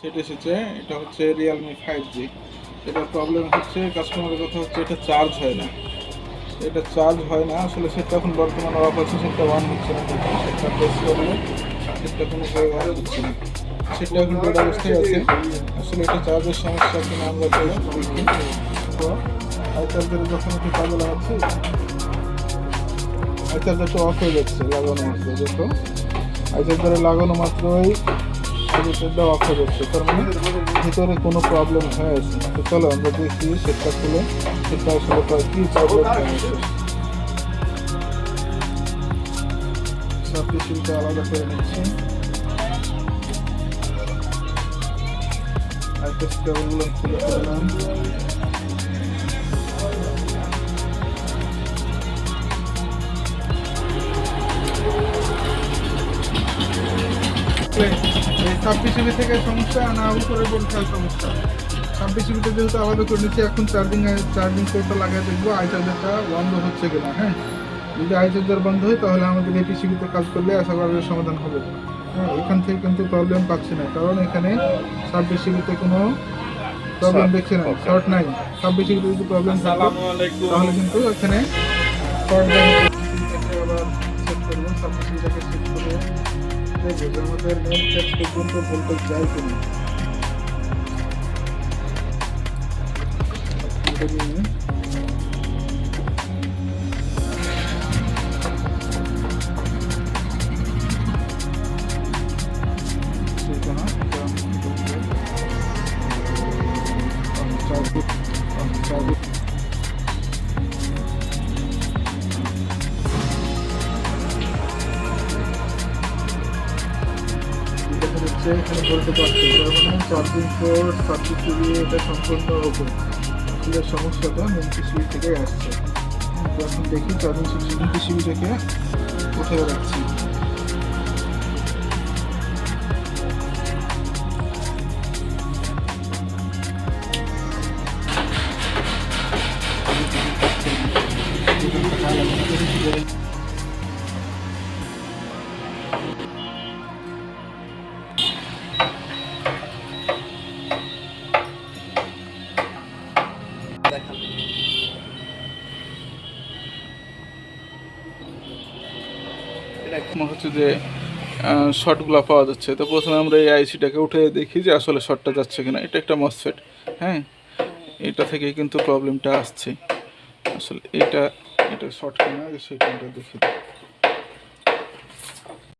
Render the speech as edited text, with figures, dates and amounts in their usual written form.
Set এসেছে। এটা হচ্ছে রিয়েলমি 5G। এটা প্রবলেম হচ্ছে, কাস্টমারের কথা হচ্ছে এটা চার্জ হয় না। এটা চার্জ হয় না আসলে। সেটটা এখন বর্তমানে অফ আছে, সেটটা অন হচ্ছে না। দেখুন সেটটা প্রেস করলে সেটটা কোনো জায়গায় অন হচ্ছে না। সেটটা এখন ডেড অবস্থায় আছে। আসলে এটা চার্জের সমস্যা কিনা আমরা দেখি। তো আই চার্জারে যখন একটু কাজে লাগাচ্ছি, আই চার্জারটা অফ হয়ে যাচ্ছে লাগানো মাত্র। দেখো আই চার্জারে লাগানো মাত্রই সেটটা অফ হয়ে যাচ্ছে, তার মানে ভিতরে কোনো প্রবলেম হয়ে আছে। তো চলো আমরা দেখি সেটটা খুলে সেটটা আসলে কি প্রবলেম হয়েছে। সব কিছুটা আলাদা করে নিচ্ছি। আইপিএস কেবলগুলো খুলে ফেললাম। এই 26GB থেকে সমস্যা না, উপরে পরীক্ষার সমস্যা। 26GBতে যেহেতু আলাদা করে নিচ্ছি, এখন চার্জিং পোর্টটা লাগিয়ে দেখবো আই চার্জারটা বন্ধ হচ্ছে কিনা। হ্যাঁ, যদি আই চার্জার বন্ধ হয় তাহলে আমাদের এই পিসিবিতে কাজ করলে আশা করা সমাধান হবে। হ্যাঁ, এখান থেকে কিন্তু প্রবলেম পাচ্ছি না, কারণ এখানে 26GBতে কোনো প্রবলেম দেখছি না, শর্ট নাই। 26GBতে যদি প্রবলেম থাকে তাহলে কিন্তু এখানে শর্ট আবার সেট করবো। 26GBটাকে সেট করে দেখবো যে আমাদের মেন ফেজ পর্যন্ত ভোল্টেজ যায় কিনা। এখানে বলতে পারছি চার্জিং পোর্ট 26GB এটা সম্পূর্ণ ওপেন। আসলে সমস্যাটা মেন পিসিবি থেকেই আসছে। এখন দেখি চার্জিং সিস্টেম পিসিবি থেকে উঠে রাখছি। মনে হচ্ছে যে শর্টগুলো পাওয়া যাচ্ছে। তো প্রথমে আমরা এই আইসিটাকে উঠে দেখি যে আসলে শর্টটা যাচ্ছে কিনা। এটা একটা মসফেট। হ্যাঁ, এটা থেকে কিন্তু প্রবলেমটা আসছে। আসলে এটা শর্ট কিনা সেটা দেখি।